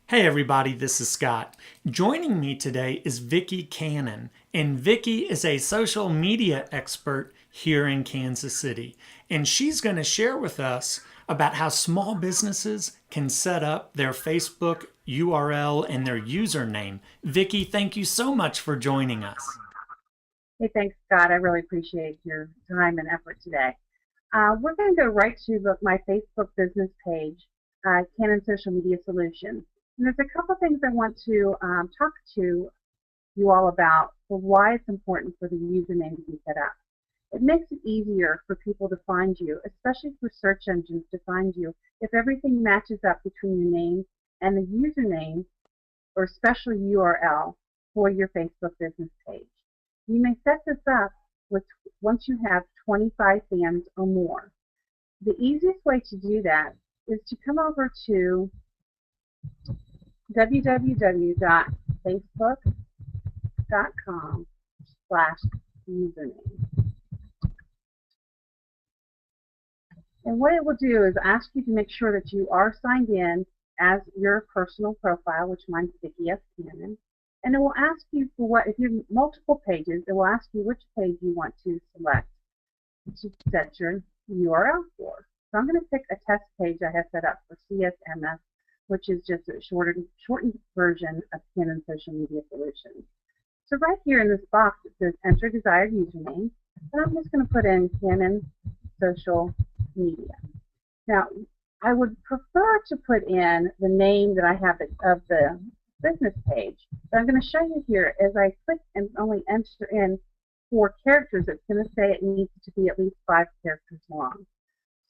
Hey everybody, this is Scott. Joining me today is Vicki Cannon, and Vicki is a social media expert here in Kansas City. And she's going to share with us about how small businesses can set up their Facebook URL and their username. Vicki, thank you so much for joining us. Hey, thanks, Scott. I really appreciate your time and effort today. We're going to go right to my Facebook business page, Canon Social Media Solutions. And there's a couple things I want to talk to you all about for why it's important for the username to be set up. It makes it easier for people to find you, especially for search engines to find you, if everything matches up between your name and the username or special URL for your Facebook business page. You may set this up once you have 25 fans or more. The easiest way to do that is to come over to www.facebook.com/username. And what it will do is ask you to make sure that you are signed in as your personal profile, which mine's Vicki S. Cannon. And it will ask you for what, if you have multiple pages, it will ask you which page you want to select to set your URL for. So I'm going to pick a test page I have set up for CSMS, which is just a shortened version of Canon Social Media Solutions. So right here in this box, it says enter desired username, and I'm just going to put in Canon Social Media. Now, I would prefer to put in the name that I have of the business page, but I'm going to show you here as I click and only enter in 4 characters, it's going to say it needs to be at least 5 characters long.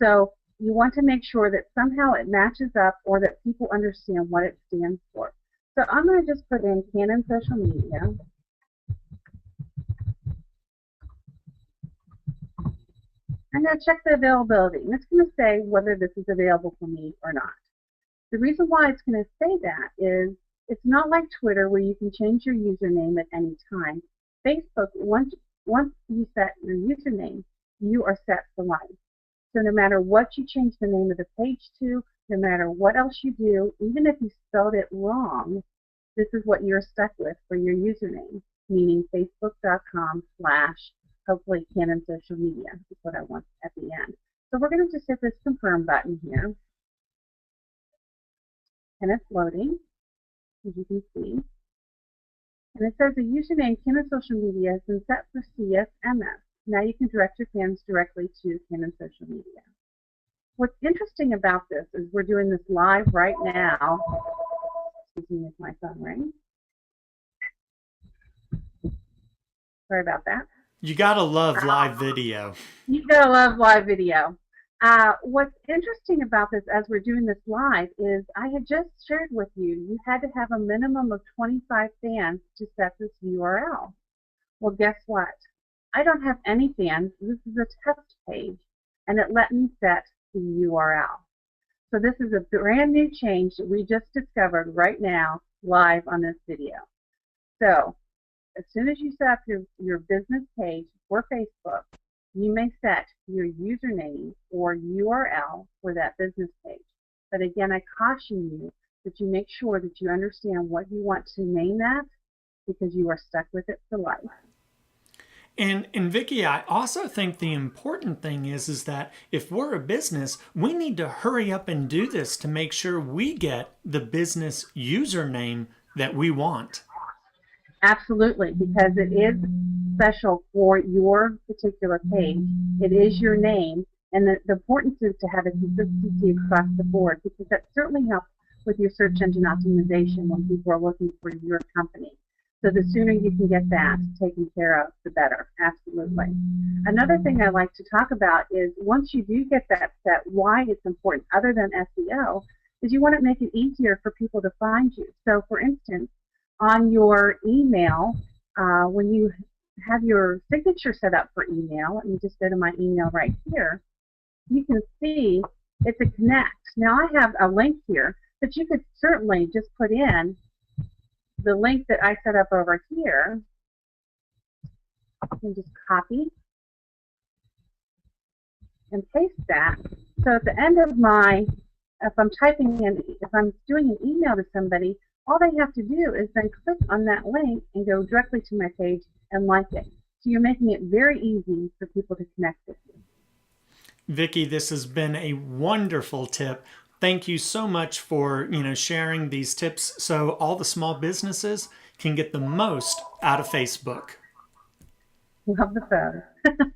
So you want to make sure that somehow it matches up or that people understand what it stands for. So I'm going to just put in Canon Social Media. I'm going to check the availability, and it's going to say whether this is available for me or not. The reason why it's going to say that is it's not like Twitter where you can change your username at any time. Facebook, once you set your username, you are set for life. So no matter what you change the name of the page to, no matter what else you do, even if you spelled it wrong, this is what you're stuck with for your username, meaning facebook.com/ hopefully Canon Social Media is what I want at the end. So we're going to just hit this confirm button here, and it's loading, as you can see. And it says the username Canon Social Media has been set for CSMS. Now you can direct your fans directly to Canon Social Media. What's interesting about this is we're doing this live right now. Excuse me, if my phone rings. Sorry about that. You gotta love live video. You gotta love live video. What's interesting about this as we're doing this live is I had just shared with you, you had to have a minimum of 25 fans to set this URL. Well, guess what? I don't have any fans. This is a test page, and it let me set the URL. So this is a brand new change that we just discovered right now live on this video. So as soon as you set up your business page for Facebook, you may set your username or URL for that business page. But again, I caution you that you make sure that you understand what you want to name that, because you are stuck with it for life. And Vicki, I also think the important thing is that if we're a business, we need to hurry up and do this to make sure we get the business username that we want. Absolutely, because it is special for your particular page. It is your name, and the importance is to have a consistency across the board, because that certainly helps with your search engine optimization when people are looking for your company. So the sooner you can get that taken care of, the better. Absolutely. Another thing I like to talk about is once you do get that set, why it's important, other than SEO, is you want to make it easier for people to find you. So for instance, on your email, when you have your signature set up for email, let me just go to my email right here, you can see it's a connect. Now I have a link here, but you could certainly just put in the link that I set up over here, and just copy and paste that. So at the end of my, if I'm I'm doing an email to somebody, all they have to do is then click on that link and go directly to my page and like it. So you're making it very easy for people to connect with you. Vicki, this has been a wonderful tip. Thank you so much for, sharing these tips so all the small businesses can get the most out of Facebook. Love the photos.